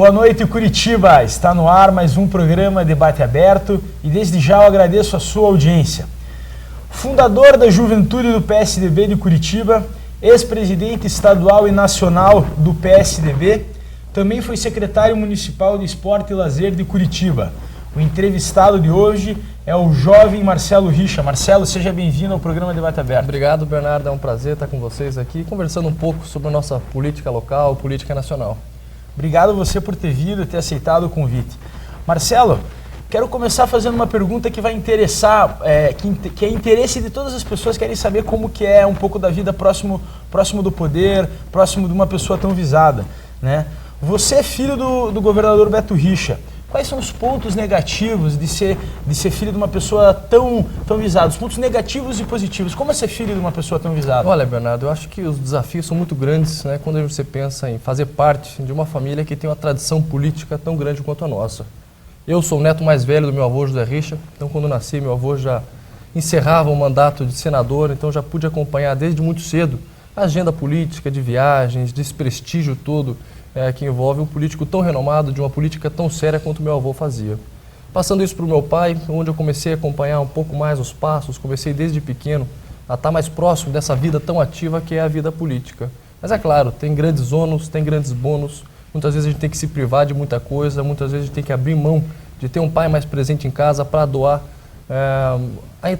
Boa noite, Curitiba! Está no ar mais um programa Debate Aberto e desde já eu agradeço a sua audiência. Fundador da Juventude do PSDB de Curitiba, ex-presidente estadual e nacional do PSDB, também foi secretário municipal de Esporte e Lazer de Curitiba. O entrevistado de hoje é o jovem Marcelo Richa. Marcelo, seja bem-vindo ao programa Debate Aberto. Obrigado, Bernardo. É um prazer estar com vocês aqui, conversando um pouco sobre a nossa política local, política nacional. Obrigado você por ter vindo e ter aceitado o convite. Marcelo, quero começar fazendo uma pergunta que vai interessar, que é interesse de todas as pessoas que querem saber como que é um pouco da vida próximo do poder, próximo de uma pessoa tão visada, né? Você é filho do governador Beto Richa. Quais são os pontos negativos de ser filho de uma pessoa tão visada? Os pontos negativos e positivos. Como é ser filho de uma pessoa tão visada? Olha, Bernardo, eu acho que os desafios são muito grandes, né, quando você pensa em fazer parte de uma família que tem uma tradição política tão grande quanto a nossa. Eu sou o neto mais velho do meu avô José Richa, então quando eu nasci, meu avô já encerrava o mandato de senador, então já pude acompanhar desde muito cedo a agenda política, de viagens, desse prestígio todo que envolve um político tão renomado, de uma política tão séria quanto meu avô fazia. Passando isso para o meu pai, onde eu comecei a acompanhar um pouco mais os passos, comecei desde pequeno a estar mais próximo dessa vida tão ativa que é a vida política. Mas é claro, tem grandes ônus, tem grandes bônus, muitas vezes a gente tem que se privar de muita coisa, muitas vezes a gente tem que abrir mão de ter um pai mais presente em casa para doar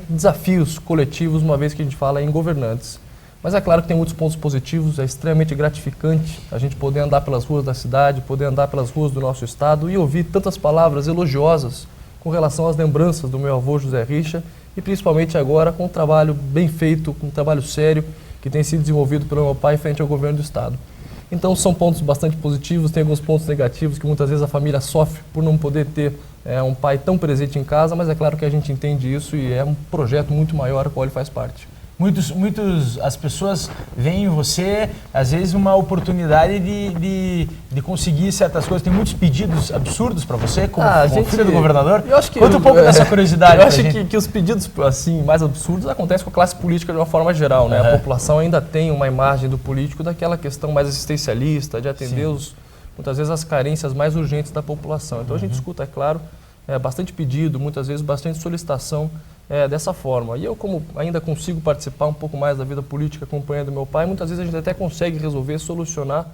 desafios coletivos, uma vez que a gente fala em governantes. Mas é claro que tem muitos pontos positivos, é extremamente gratificante a gente poder andar pelas ruas da cidade, poder andar pelas ruas do nosso estado e ouvir tantas palavras elogiosas com relação às lembranças do meu avô José Richa e principalmente agora com um trabalho bem feito, com um trabalho sério que tem sido desenvolvido pelo meu pai frente ao governo do estado. Então são pontos bastante positivos, tem alguns pontos negativos que muitas vezes a família sofre por não poder ter um pai tão presente em casa, mas é claro que a gente entende isso e é um projeto muito maior ao qual ele faz parte. As pessoas veem em você, às vezes, uma oportunidade de conseguir certas coisas. Tem muitos pedidos absurdos para você, como filho do governador? Conta um pouco dessa curiosidade. Eu acho que os pedidos assim, mais absurdos acontecem com a classe política de uma forma geral, né? A população ainda tem uma imagem do político daquela questão mais assistencialista, de atender muitas vezes as carências mais urgentes da população. Então a gente escuta, é claro, bastante pedido, muitas vezes bastante solicitação dessa forma. E eu, como ainda consigo participar um pouco mais da vida política acompanhando meu pai, muitas vezes a gente até consegue resolver, solucionar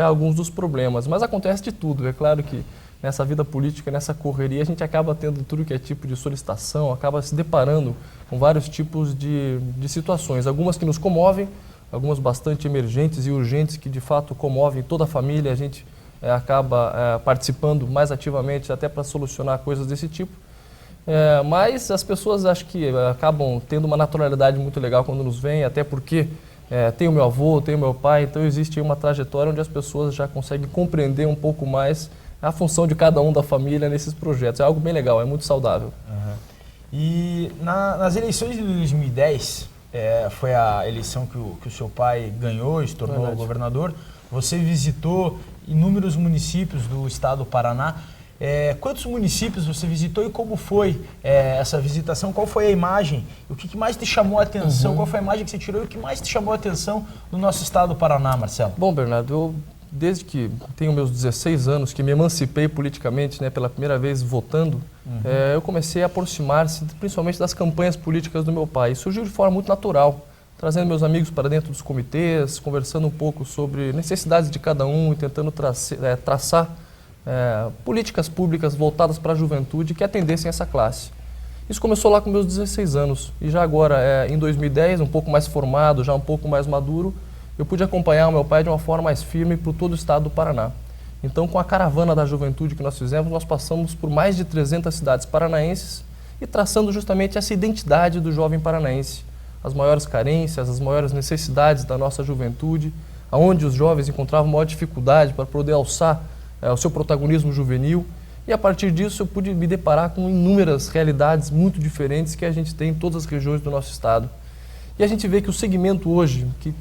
alguns dos problemas. Mas acontece de tudo. É claro que nessa vida política, nessa correria, a gente acaba tendo tudo que é tipo de solicitação, acaba se deparando com vários tipos de situações. Algumas que nos comovem, algumas bastante emergentes e urgentes que de fato comovem toda a família. A gente acaba participando mais ativamente até para solucionar coisas desse tipo. Mas as pessoas acho que acabam tendo uma naturalidade muito legal quando nos veem, até porque tem o meu avô, tem o meu pai, então existe uma trajetória onde as pessoas já conseguem compreender um pouco mais a função de cada um da família nesses projetos. É algo bem legal, é muito saudável. E nas eleições de 2010, foi a eleição que o seu pai ganhou e se tornou governador. Você visitou inúmeros municípios do estado do Paraná. Quantos municípios você visitou e como foi essa visitação? Qual foi a imagem? O que mais te chamou a atenção? Qual foi a imagem que você tirou e o que mais te chamou a atenção no nosso estado do Paraná, Marcelo? Bom, Bernardo, eu desde que tenho meus 16 anos, que me emancipei politicamente, né, pela primeira vez votando, eu comecei a aproximar-se principalmente das campanhas políticas do meu pai. E surgiu de forma muito natural, trazendo meus amigos para dentro dos comitês, conversando um pouco sobre necessidades de cada um e tentando traçar políticas públicas voltadas para a juventude que atendessem essa classe. Isso começou lá com meus 16 anos e já agora, em 2010, um pouco mais formado, já um pouco mais maduro, eu pude acompanhar o meu pai de uma forma mais firme por todo o estado do Paraná. Então, com a caravana da juventude que nós fizemos, nós passamos por mais de 300 cidades paranaenses e traçando justamente essa identidade do jovem paranaense, as maiores carências, as maiores necessidades da nossa juventude, aonde os jovens encontravam maior dificuldade para poder alçar o seu protagonismo juvenil, e a partir disso eu pude me deparar com inúmeras realidades muito diferentes que a gente tem em todas as regiões do nosso estado. E a gente vê que o segmento hoje, que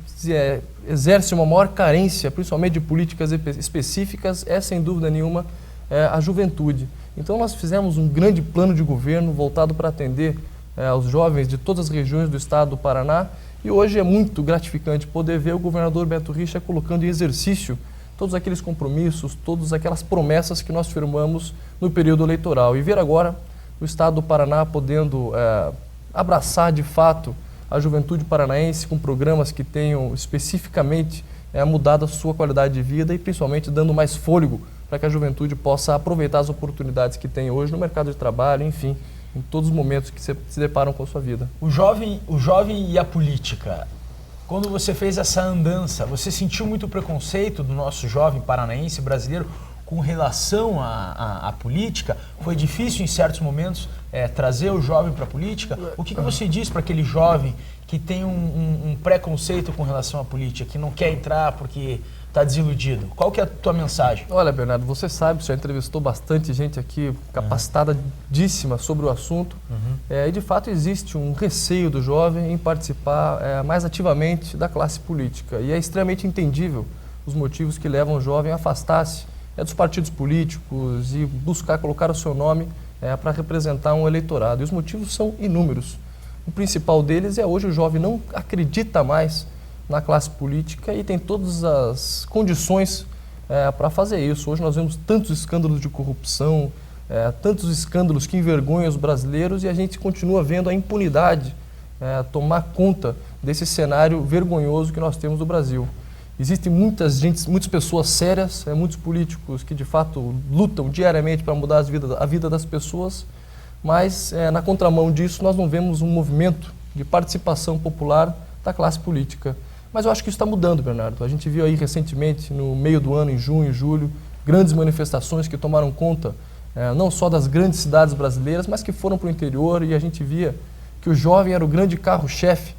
exerce uma maior carência, principalmente de políticas específicas, é sem dúvida nenhuma a juventude. Então nós fizemos um grande plano de governo voltado para atender aos jovens de todas as regiões do estado do Paraná, e hoje é muito gratificante poder ver o governador Beto Richa colocando em exercício todos aqueles compromissos, todas aquelas promessas que nós firmamos no período eleitoral. E ver agora o Estado do Paraná podendo abraçar de fato a juventude paranaense com programas que tenham especificamente mudado a sua qualidade de vida e principalmente dando mais fôlego para que a juventude possa aproveitar as oportunidades que tem hoje no mercado de trabalho, enfim, em todos os momentos que se deparam com a sua vida. O jovem e a política, quando você fez essa andança, você sentiu muito preconceito do nosso jovem paranaense brasileiro com relação à política? Foi difícil em certos momentos trazer o jovem para a política? O que você diz para aquele jovem que tem um preconceito com relação à política, que não quer entrar porque está desiludido? Qual que é a tua mensagem? Olha, Bernardo, você sabe, você já entrevistou bastante gente aqui capacitadíssima sobre o assunto. E de fato existe um receio do jovem em participar mais ativamente da classe política. E é extremamente entendível os motivos que levam o jovem a afastar-se dos partidos políticos e buscar colocar o seu nome para representar um eleitorado. E os motivos são inúmeros. O principal deles é hoje o jovem não acredita mais na classe política e tem todas as condições para fazer isso. Hoje nós vemos tantos escândalos de corrupção, tantos escândalos que envergonham os brasileiros e a gente continua vendo a impunidade tomar conta desse cenário vergonhoso que nós temos no Brasil. Existem muitas pessoas sérias, muitos políticos que de fato lutam diariamente para mudar a vida das pessoas, mas na contramão disso nós não vemos um movimento de participação popular da classe política. Mas eu acho que isso está mudando, Bernardo. A gente viu aí recentemente, no meio do ano, em junho e julho, grandes manifestações que tomaram conta não só das grandes cidades brasileiras, mas que foram para o interior e a gente via que o jovem era o grande carro-chefe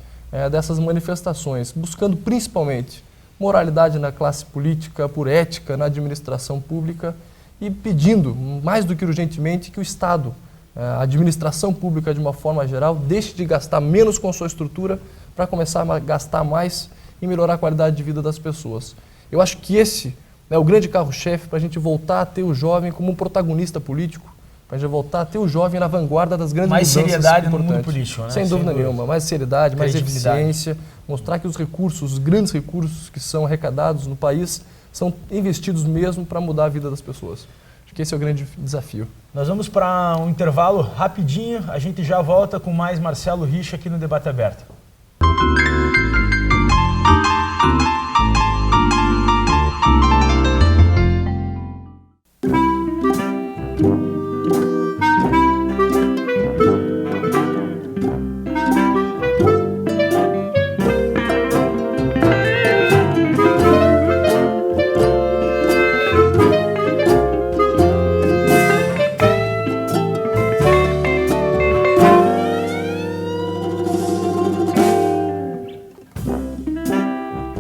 dessas manifestações, buscando principalmente moralidade na classe política, por ética na administração pública e pedindo, mais do que urgentemente, que o Estado, a administração pública de uma forma geral, deixe de gastar menos com sua estrutura para começar a gastar mais e melhorar a qualidade de vida das pessoas. Eu acho que esse é o grande carro-chefe para a gente voltar a ter o jovem como um protagonista político, para a gente voltar a ter o jovem na vanguarda das grandes mudanças importantes. Mais seriedade no mundo político, né? Sem dúvida nenhuma, mais seriedade, mais eficiência, mostrar que os recursos, os grandes recursos que são arrecadados no país são investidos mesmo para mudar a vida das pessoas. Acho que esse é o grande desafio. Nós vamos para um intervalo rapidinho, a gente já volta com mais Marcelo Richa aqui no Debate Aberto.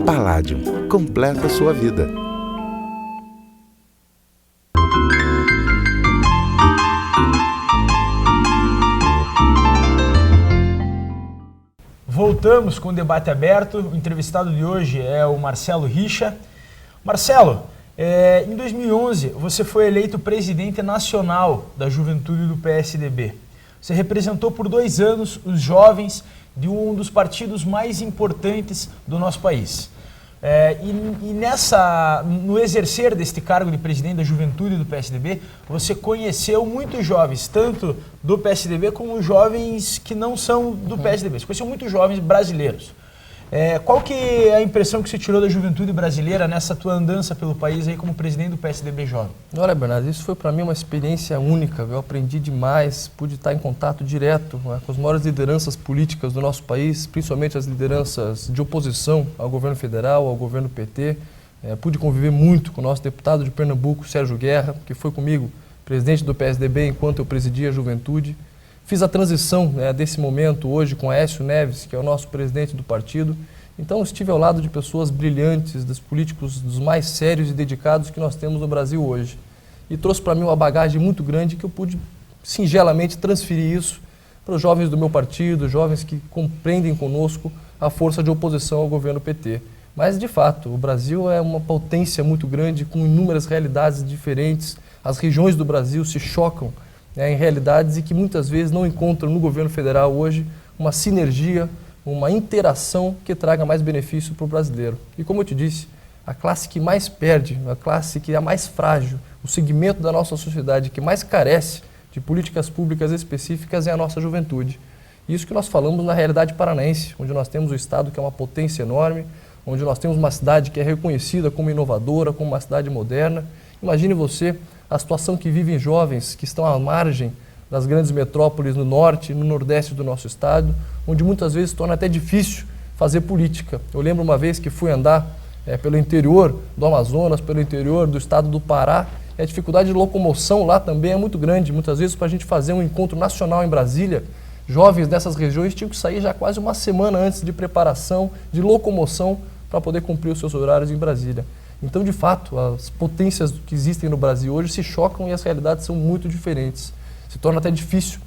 Palladium, completa a sua vida. Voltamos com o Debate Aberto. O entrevistado de hoje é o Marcelo Richa. Marcelo, em 2011 você foi eleito presidente nacional da Juventude do PSDB. Você representou por 2 anos os jovens de um dos partidos mais importantes do nosso país. No exercer deste cargo de presidente da Juventude do PSDB, você conheceu muitos jovens, tanto do PSDB como jovens que não são do PSDB. Você conheceu muitos jovens brasileiros. Qual que é a impressão que você tirou da juventude brasileira nessa tua andança pelo país aí como presidente do PSDB Jovem? Olha, Bernardo, isso foi para mim uma experiência única. Eu aprendi demais, pude estar em contato direto com as maiores lideranças políticas do nosso país, principalmente as lideranças de oposição ao governo federal, ao governo PT. Pude conviver muito com o nosso deputado de Pernambuco, Sérgio Guerra, que foi comigo presidente do PSDB enquanto eu presidia a juventude. Fiz a transição desse momento hoje com Aécio Neves, que é o nosso presidente do partido. Então, estive ao lado de pessoas brilhantes, dos políticos dos mais sérios e dedicados que nós temos no Brasil hoje. E trouxe para mim uma bagagem muito grande que eu pude singelamente transferir isso para os jovens do meu partido, jovens que compreendem conosco a força de oposição ao governo PT. Mas, de fato, o Brasil é uma potência muito grande, com inúmeras realidades diferentes. As regiões do Brasil se chocam em realidades e que muitas vezes não encontram no governo federal hoje uma sinergia, uma interação que traga mais benefício para o brasileiro. E como eu te disse, a classe que mais perde, a classe que é a mais frágil, o segmento da nossa sociedade que mais carece de políticas públicas específicas é a nossa juventude. Isso que nós falamos na realidade paranaense, onde nós temos o estado que é uma potência enorme, onde nós temos uma cidade que é reconhecida como inovadora, como uma cidade moderna. Imagine você a situação que vivem jovens que estão à margem das grandes metrópoles no norte e no nordeste do nosso estado, onde muitas vezes torna até difícil fazer política. Eu lembro uma vez que fui andar pelo interior do Amazonas, pelo interior do estado do Pará, e a dificuldade de locomoção lá também é muito grande. Muitas vezes, para a gente fazer um encontro nacional em Brasília, jovens dessas regiões tinham que sair já quase uma semana antes de preparação, de locomoção, para poder cumprir os seus horários em Brasília. Então, de fato, as potências que existem no Brasil hoje se chocam e as realidades são muito diferentes. Se torna até difícil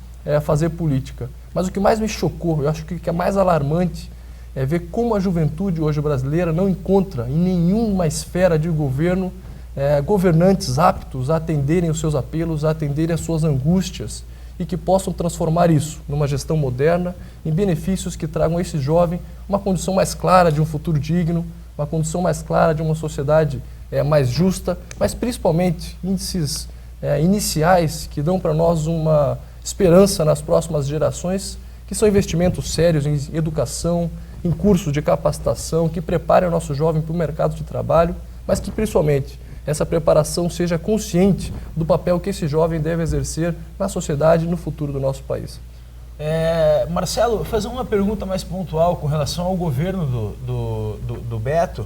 fazer política. Mas o que mais me chocou, eu acho que o que é mais alarmante, é ver como a juventude hoje brasileira não encontra em nenhuma esfera de governo governantes aptos a atenderem os seus apelos, a atenderem as suas angústias e que possam transformar isso numa gestão moderna, em benefícios que tragam a esse jovem uma condição mais clara de um futuro digno, uma condição mais clara de uma sociedade mais justa, mas principalmente índices iniciais que dão para nós uma esperança nas próximas gerações, que são investimentos sérios em educação, em cursos de capacitação, que preparem o nosso jovem para o mercado de trabalho, mas que principalmente essa preparação seja consciente do papel que esse jovem deve exercer na sociedade e no futuro do nosso país. Marcelo, fazer uma pergunta mais pontual com relação ao governo do Beto,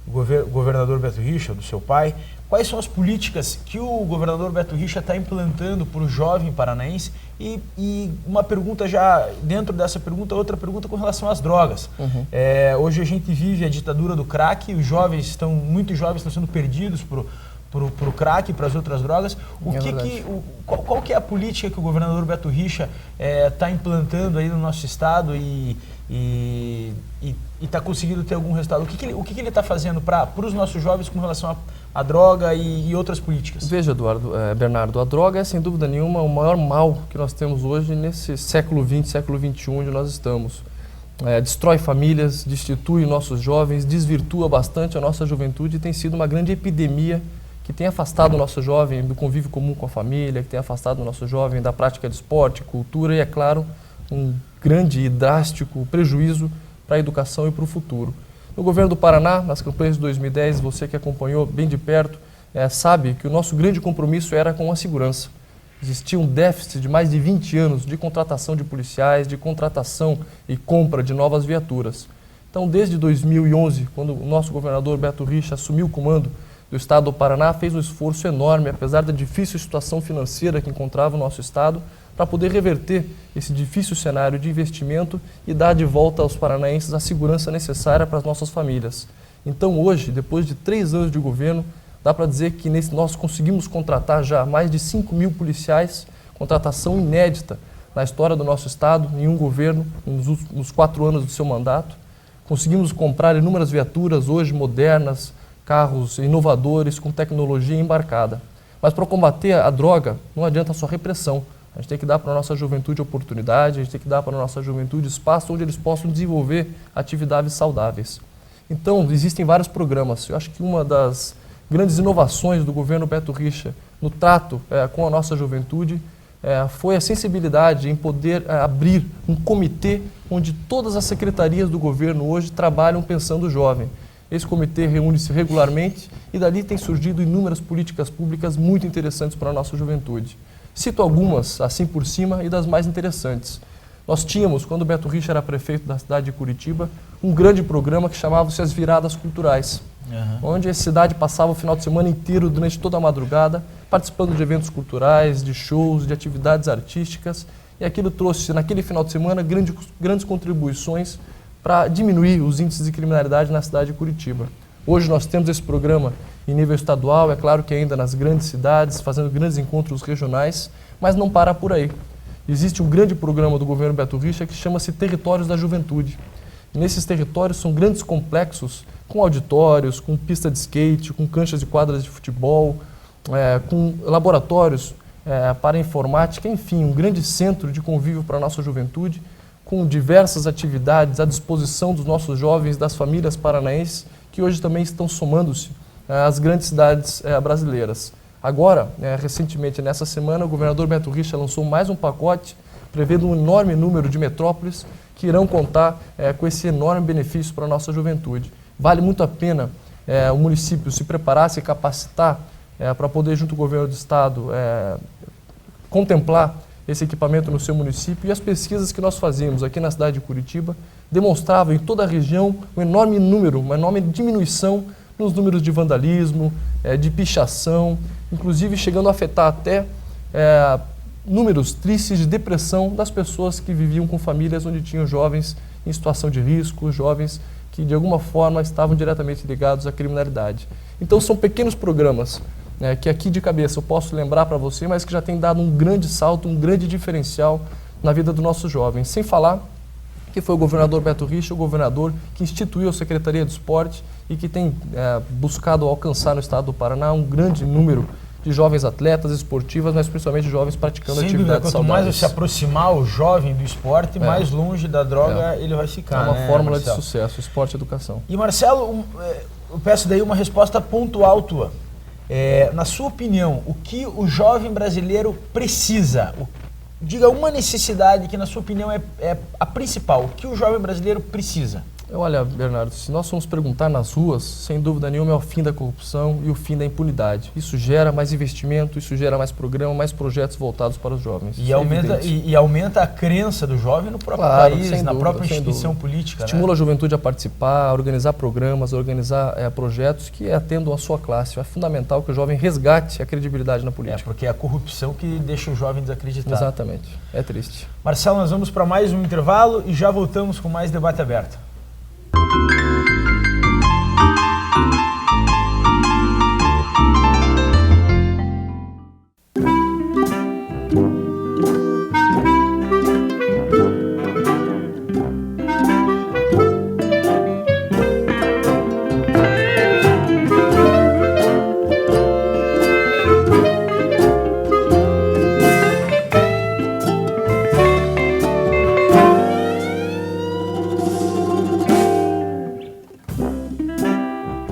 governador Beto Richa, do seu pai. Quais são as políticas que o governador Beto Richa está implantando para o jovem paranaense? E uma pergunta já, dentro dessa pergunta, outra pergunta com relação às drogas. Hoje a gente vive a ditadura do crack, muitos jovens estão sendo perdidos para o crack e para as outras drogas. Qual que é a política que o governador Beto Richa está implantando aí no nosso estado e está conseguindo ter algum resultado? O que ele está fazendo para os nossos jovens com relação à droga e outras políticas? Veja, Bernardo, a droga é sem dúvida nenhuma o maior mal que nós temos hoje nesse século XX, século XXI onde nós estamos. Destrói famílias, destitui nossos jovens, desvirtua bastante a nossa juventude e tem sido uma grande epidemia que tem afastado o nosso jovem do convívio comum com a família, que tem afastado o nosso jovem da prática de esporte, cultura e, é claro, um grande e drástico prejuízo para a educação e para o futuro. No governo do Paraná, nas campanhas de 2010, você que acompanhou bem de perto, sabe que o nosso grande compromisso era com a segurança. Existia um déficit de mais de 20 anos de contratação de policiais, de contratação e compra de novas viaturas. Então, desde 2011, quando o nosso governador Beto Richa assumiu o comando do estado do Paraná, fez um esforço enorme, apesar da difícil situação financeira que encontrava o nosso estado, para poder reverter esse difícil cenário de investimento e dar de volta aos paranaenses a segurança necessária para as nossas famílias. Então hoje, depois de 3 anos de governo, dá para dizer que nós conseguimos contratar já mais de 5.000 policiais, contratação inédita na história do nosso estado, em um governo, nos 4 anos do seu mandato. Conseguimos comprar inúmeras viaturas hoje modernas, carros inovadores com tecnologia embarcada. Mas para combater a droga, não adianta só repressão. A gente tem que dar para a nossa juventude oportunidade, a gente tem que dar para a nossa juventude espaço onde eles possam desenvolver atividades saudáveis. Então, existem vários programas. Eu acho que uma das grandes inovações do governo Beto Richa no trato com a nossa juventude foi a sensibilidade em poder abrir um comitê onde todas as secretarias do governo hoje trabalham pensando o jovem. Esse comitê reúne-se regularmente e dali tem surgido inúmeras políticas públicas muito interessantes para a nossa juventude. Cito algumas, assim por cima, e das mais interessantes. Nós tínhamos, quando o Beto Richa era prefeito da cidade de Curitiba, um grande programa que chamava-se as Viradas Culturais, onde a cidade passava o final de semana inteiro, durante toda a madrugada, participando de eventos culturais, de shows, de atividades artísticas, e aquilo trouxe, naquele final de semana, grandes contribuições para diminuir os índices de criminalidade na cidade de Curitiba. Hoje nós temos esse programa em nível estadual, é claro que ainda nas grandes cidades, fazendo grandes encontros regionais, mas não para por aí. Existe um grande programa do governo Beto Richa que chama-se Territórios da Juventude. E nesses territórios são grandes complexos, com auditórios, com pista de skate, com canchas de quadras de futebol, com laboratórios para informática, enfim, um grande centro de convívio para a nossa juventude, com diversas atividades à disposição dos nossos jovens, das famílias paranaenses, que hoje também estão somando-se às grandes cidades brasileiras. Agora, recentemente, nessa semana, o governador Beto Richa lançou mais um pacote prevendo um enorme número de metrópoles que irão contar com esse enorme benefício para a nossa juventude. Vale muito a pena o município se preparar, se capacitar para poder, junto ao governo do estado, contemplar esse equipamento no seu município. E as pesquisas que nós fazíamos aqui na cidade de Curitiba demonstravam em toda a região um enorme número, uma enorme diminuição nos números de vandalismo, de pichação, inclusive chegando a afetar até números tristes de depressão das pessoas que viviam com famílias onde tinham jovens em situação de risco, jovens que de alguma forma estavam diretamente ligados à criminalidade. Então são pequenos programas que aqui de cabeça eu posso lembrar para você, mas que já tem dado um grande salto, um grande diferencial na vida dos nossos jovens. Sem falar que foi o governador Beto Richa, o governador que instituiu a Secretaria de Esporte e que tem buscado alcançar no estado do Paraná um grande número de jovens atletas esportivas, mas principalmente jovens praticando atividades saudáveis. Quanto mais você aproximar o jovem do esporte, mais longe da droga ele vai ficar. É uma fórmula de sucesso, esporte e educação. E Marcelo, eu peço daí uma resposta pontual tua. Na sua opinião, o que o jovem brasileiro precisa? Diga uma necessidade que na sua opinião é a principal. O que o jovem brasileiro precisa? Olha, Bernardo, se nós formos perguntar nas ruas, sem dúvida nenhuma é o fim da corrupção e o fim da impunidade. Isso gera mais investimento, isso gera mais programa, mais projetos voltados para os jovens. E aumenta a crença do jovem no próprio país, na própria instituição política. Estimula a juventude a participar, a organizar programas, a organizar projetos que atendam a sua classe. É fundamental que o jovem resgate a credibilidade na política. Porque é a corrupção que deixa o jovem desacreditado. Exatamente. É triste. Marcelo, nós vamos para mais um intervalo e já voltamos com mais Debate Aberto.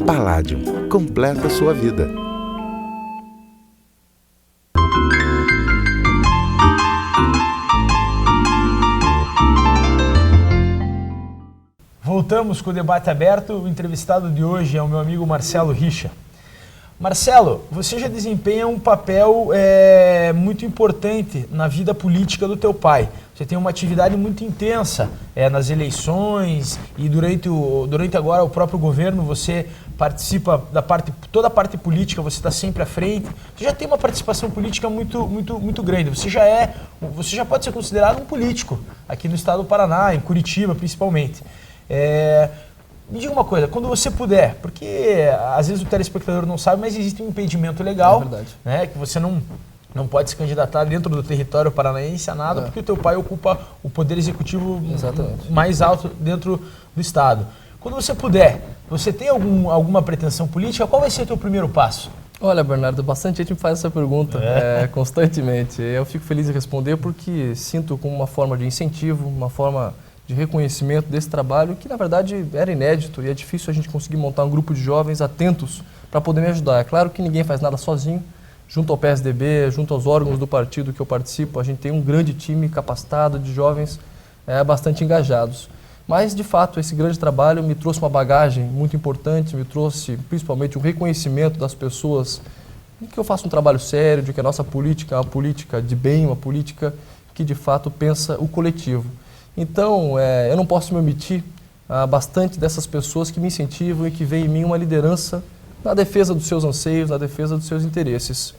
Palladium, completa sua vida. Voltamos com o Debate Aberto. O entrevistado de hoje é o meu amigo Marcelo Richa. Marcelo, você já desempenha um papel muito importante na vida política do teu pai. Você tem uma atividade muito intensa nas eleições e durante agora o próprio governo você participa toda a parte política, você está sempre à frente. Você já tem uma participação política muito grande. Você já pode ser considerado um político aqui no estado do Paraná, em Curitiba principalmente. Me diga uma coisa, quando você puder, porque às vezes o telespectador não sabe, mas existe um impedimento legal, que você não pode se candidatar dentro do território paranaense a nada, porque o teu pai ocupa o poder executivo mais alto dentro do estado. Quando você puder, você tem alguma pretensão política? Qual vai ser o teu primeiro passo? Olha, Bernardo, bastante gente me faz essa pergunta constantemente. Eu fico feliz em responder porque sinto como uma forma de incentivo, uma forma de reconhecimento desse trabalho que, na verdade, era inédito e é difícil a gente conseguir montar um grupo de jovens atentos para poder me ajudar. É claro que ninguém faz nada sozinho. Junto ao PSDB, junto aos órgãos do partido que eu participo, a gente tem um grande time capacitado de jovens bastante engajados. Mas, de fato, esse grande trabalho me trouxe uma bagagem muito importante, me trouxe principalmente um reconhecimento das pessoas de que eu faço um trabalho sério, de que a nossa política é uma política de bem, uma política que, de fato, pensa o coletivo. Então, eu não posso me omitir bastante dessas pessoas que me incentivam e que veem em mim uma liderança na defesa dos seus anseios, na defesa dos seus interesses.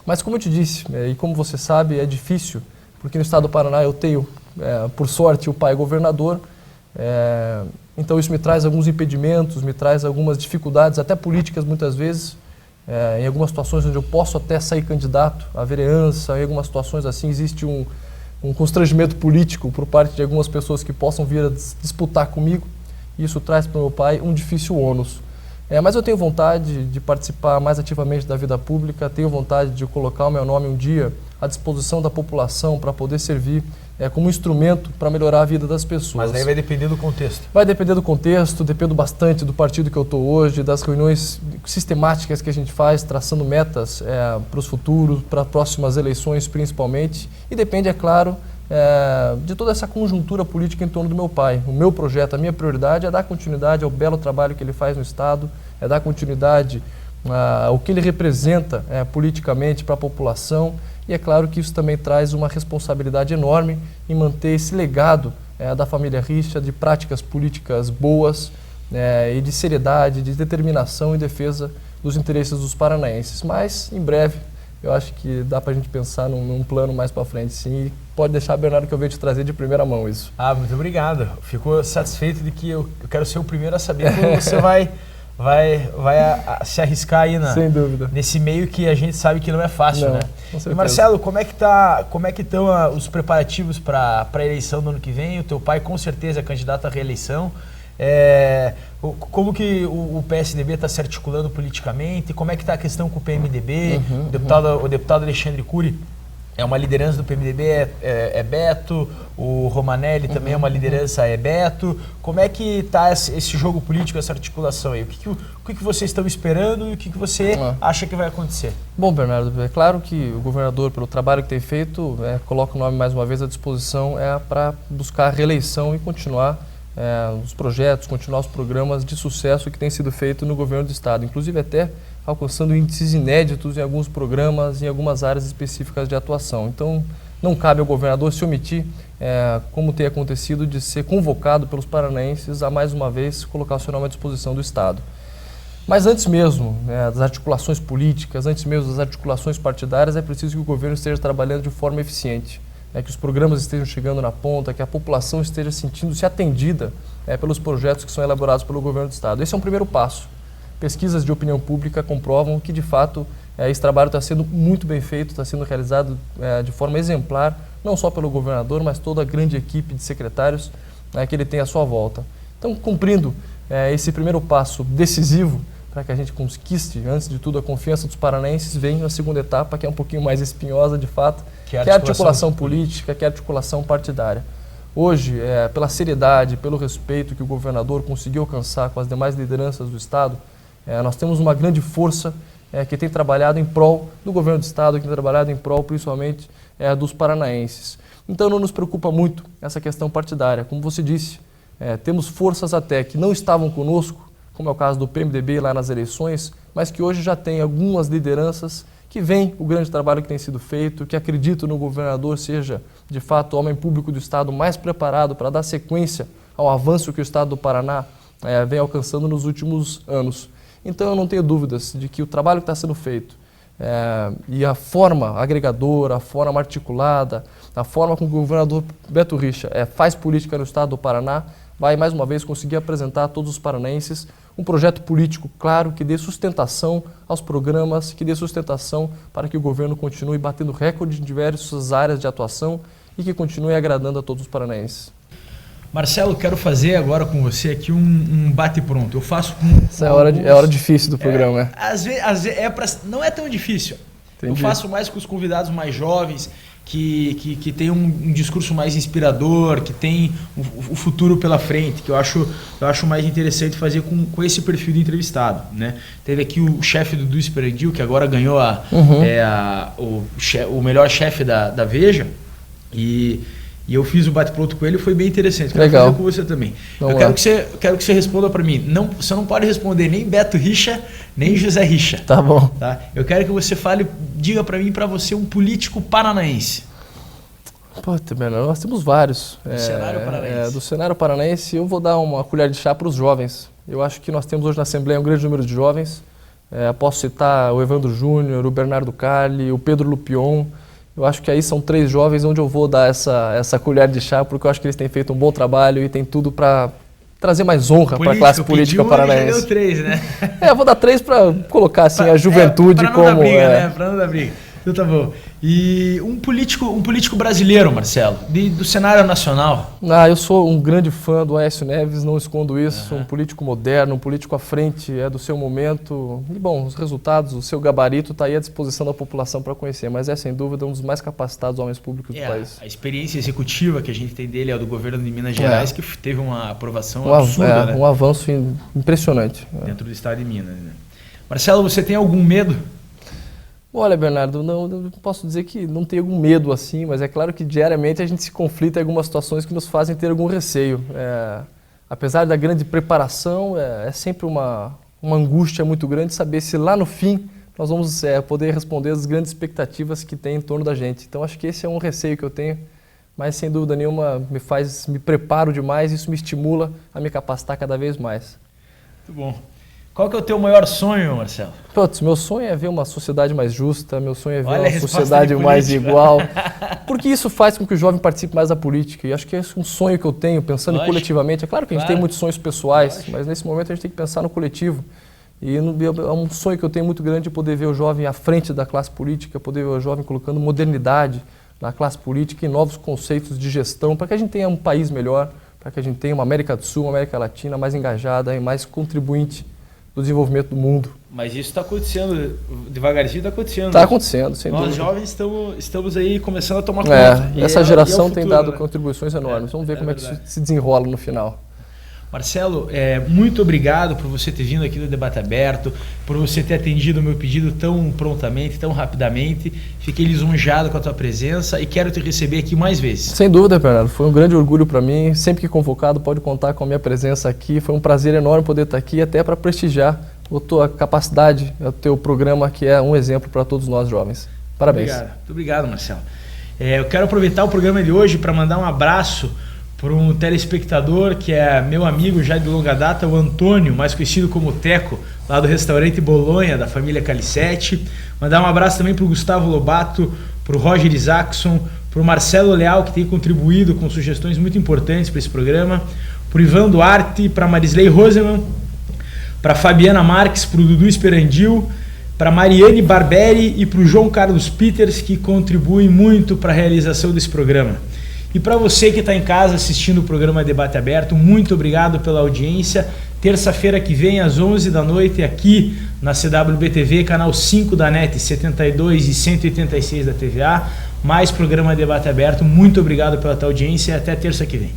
Mas, como eu te disse, e como você sabe, é difícil, porque no estado do Paraná eu tenho, por sorte, o pai governador, então isso me traz alguns impedimentos, me traz algumas dificuldades, até políticas muitas vezes, em algumas situações onde eu posso até sair candidato à vereança, em algumas situações assim existe um constrangimento político por parte de algumas pessoas que possam vir a disputar comigo, e isso traz para o meu pai um difícil ônus. Mas eu tenho vontade de participar mais ativamente da vida pública, tenho vontade de colocar o meu nome um dia à disposição da população para poder servir como um instrumento para melhorar a vida das pessoas. Mas aí vai depender do contexto. Vai depender do contexto, dependo bastante do partido que eu estou hoje, das reuniões sistemáticas que a gente faz, traçando metas para os futuros, para próximas eleições principalmente. E depende, é claro, de toda essa conjuntura política em torno do meu pai. O meu projeto, a minha prioridade é dar continuidade ao belo trabalho que ele faz no Estado, é dar continuidade ao que ele representa politicamente para a população. E é claro que isso também traz uma responsabilidade enorme em manter esse legado da família Richa, de práticas políticas boas e de seriedade, de determinação em defesa dos interesses dos paranaenses. Mas, em breve, eu acho que dá para a gente pensar num plano mais para frente, sim. E pode deixar, Bernardo, que eu venho te trazer de primeira mão isso. Muito obrigado. Fico satisfeito de que eu quero ser o primeiro a saber como você vai se arriscar aí sem dúvida, nesse meio que a gente sabe que não é fácil, né? E Marcelo, como é que estão os preparativos para a eleição do ano que vem? O teu pai com certeza é candidato à reeleição. Como que o PSDB está se articulando politicamente? Como é que está a questão com o PMDB? O deputado Alexandre Cury é uma liderança do PMDB, é Beto, o Romanelli também é uma liderança, é Beto. Como é que está esse jogo político, essa articulação aí? O que vocês estão esperando e o que você acha que vai acontecer? Bom, Bernardo, é claro que o governador, pelo trabalho que tem feito, coloca o nome mais uma vez à disposição para buscar a reeleição e continuar os projetos, continuar os programas de sucesso que tem sido feito no governo do Estado, inclusive até alcançando índices inéditos em alguns programas, em algumas áreas específicas de atuação. Então, não cabe ao governador se omitir, como tem acontecido, de ser convocado pelos paranaenses a, mais uma vez, colocar o seu nome à disposição do Estado. Mas antes mesmo das articulações políticas, antes mesmo das articulações partidárias, é preciso que o governo esteja trabalhando de forma eficiente, que os programas estejam chegando na ponta, que a população esteja sentindo-se atendida pelos projetos que são elaborados pelo governo do Estado. Esse é um primeiro passo. Pesquisas de opinião pública comprovam que, de fato, esse trabalho está sendo muito bem feito, está sendo realizado de forma exemplar, não só pelo governador, mas toda a grande equipe de secretários que ele tem à sua volta. Então, cumprindo esse primeiro passo decisivo para que a gente conquiste, antes de tudo, a confiança dos paranaenses, vem a segunda etapa, que é um pouquinho mais espinhosa, de fato, que é a articulação política, que é a articulação partidária. Hoje, pela seriedade, pelo respeito que o governador conseguiu alcançar com as demais lideranças do Estado, nós temos uma grande força que tem trabalhado em prol do governo do Estado, que tem trabalhado em prol, principalmente, dos paranaenses. Então, não nos preocupa muito essa questão partidária. Como você disse, temos forças até que não estavam conosco, como é o caso do PMDB lá nas eleições, mas que hoje já tem algumas lideranças que veem o grande trabalho que tem sido feito, que acreditam no governador seja, de fato, o homem público do Estado mais preparado para dar sequência ao avanço que o Estado do Paraná vem alcançando nos últimos anos. Então, eu não tenho dúvidas de que o trabalho que está sendo feito e a forma agregadora, a forma articulada, a forma como o governador Beto Richa faz política no Estado do Paraná, vai, mais uma vez, conseguir apresentar a todos os paranaenses um projeto político claro que dê sustentação aos programas, que dê sustentação para que o governo continue batendo recorde em diversas áreas de atuação e que continue agradando a todos os paranaenses. Marcelo, quero fazer agora com você aqui um bate-pronto. Eu faço com Essa é a hora difícil do programa. Às vezes não é tão difícil. Entendi. Eu faço mais com os convidados mais jovens, que tem um discurso mais inspirador, que tem o futuro pela frente, que eu acho mais interessante fazer com esse perfil de entrevistado, né? Teve aqui o chefe do Esperandil, que agora ganhou o melhor chefe da Veja, e eu fiz o bate-pronto com ele e foi bem interessante. Quero Legal. fazer com você também. Quero que você responda para mim. Você não pode responder nem Beto Richa, nem José Richa. Tá bom. Tá? Eu quero que você diga para mim, para você, um político paranaense. Puta, nós temos vários. Do cenário paranaense. Do cenário paranaense, eu vou dar uma colher de chá para os jovens. Eu acho que nós temos hoje na Assembleia um grande número de jovens. Posso citar o Evandro Júnior, o Bernardo Carli, o Pedro Lupion. Eu acho que aí são 3 jovens onde eu vou dar essa colher de chá, porque eu acho que eles têm feito um bom trabalho e tem tudo para trazer mais honra para a classe política paranaense. Já deu 3, né? Eu vou dar 3 para colocar assim, a juventude pra não como... dar briga, né? Para não dar briga. Então tá bom. E um político brasileiro, Marcelo, do cenário nacional. Eu sou um grande fã do Aécio Neves, não escondo isso. Um político moderno, um político à frente do seu momento. E, bom, os resultados, o seu gabarito está aí à disposição da população para conhecer. Mas sem dúvida, um dos mais capacitados homens públicos do país. A experiência executiva que a gente tem dele é do governo de Minas Gerais, que teve uma aprovação absurda, né? Um avanço impressionante. Dentro do estado de Minas, né? Marcelo, você tem algum medo? Olha, Bernardo, não posso dizer que não tenho algum medo assim, mas é claro que diariamente a gente se conflita em algumas situações que nos fazem ter algum receio. Apesar da grande preparação, é sempre uma angústia muito grande saber se lá no fim nós vamos poder responder às grandes expectativas que tem em torno da gente. Então acho que esse é um receio que eu tenho, mas sem dúvida nenhuma me preparo demais e isso me estimula a me capacitar cada vez mais. Muito bom. Qual que é o teu maior sonho, Marcelo? Meu sonho é ver uma sociedade mais justa, meu sonho é ver uma sociedade mais igual, porque isso faz com que o jovem participe mais da política, e acho que é um sonho que eu tenho, pensando coletivamente. É claro que a gente tem muitos sonhos pessoais, mas nesse momento a gente tem que pensar no coletivo, e é um sonho que eu tenho muito grande de poder ver o jovem à frente da classe política, poder ver o jovem colocando modernidade na classe política e novos conceitos de gestão, para que a gente tenha um país melhor, para que a gente tenha uma América do Sul, uma América Latina mais engajada e mais contribuinte do desenvolvimento do mundo. Mas isso está acontecendo, devagarzinho está acontecendo. Está acontecendo, sem dúvida. Nós jovens estamos aí começando a tomar conta. Essa geração tem dado contribuições enormes. Vamos ver como é que isso se desenrola no final. Marcelo, muito obrigado por você ter vindo aqui no Debate Aberto, por você ter atendido o meu pedido tão prontamente, tão rapidamente. Fiquei lisonjeado com a tua presença e quero te receber aqui mais vezes. Sem dúvida, Fernando. Foi um grande orgulho para mim. Sempre que convocado, pode contar com a minha presença aqui. Foi um prazer enorme poder estar aqui, até para prestigiar a tua capacidade, o teu programa, que é um exemplo para todos nós jovens. Parabéns. Muito obrigado, Marcelo. Eu quero aproveitar o programa de hoje para mandar um abraço para um telespectador que é meu amigo já de longa data, o Antônio, mais conhecido como Teco, lá do restaurante Bolonha, da família Calicete. Mandar um abraço também para o Gustavo Lobato, para o Roger Isaacson, para o Marcelo Leal, que tem contribuído com sugestões muito importantes para esse programa, para o Ivan Duarte, para a Marisley Roseman, para a Fabiana Marques, para o Dudu Esperandil, para a Mariane Barberi e para o João Carlos Peters, que contribuem muito para a realização desse programa. E para você que está em casa assistindo o programa Debate Aberto, muito obrigado pela audiência. Terça-feira que vem, às 11 da noite, aqui na CWB-TV, canal 5 da NET, 72 e 186 da TVA, mais programa Debate Aberto. Muito obrigado pela tua audiência e até terça que vem.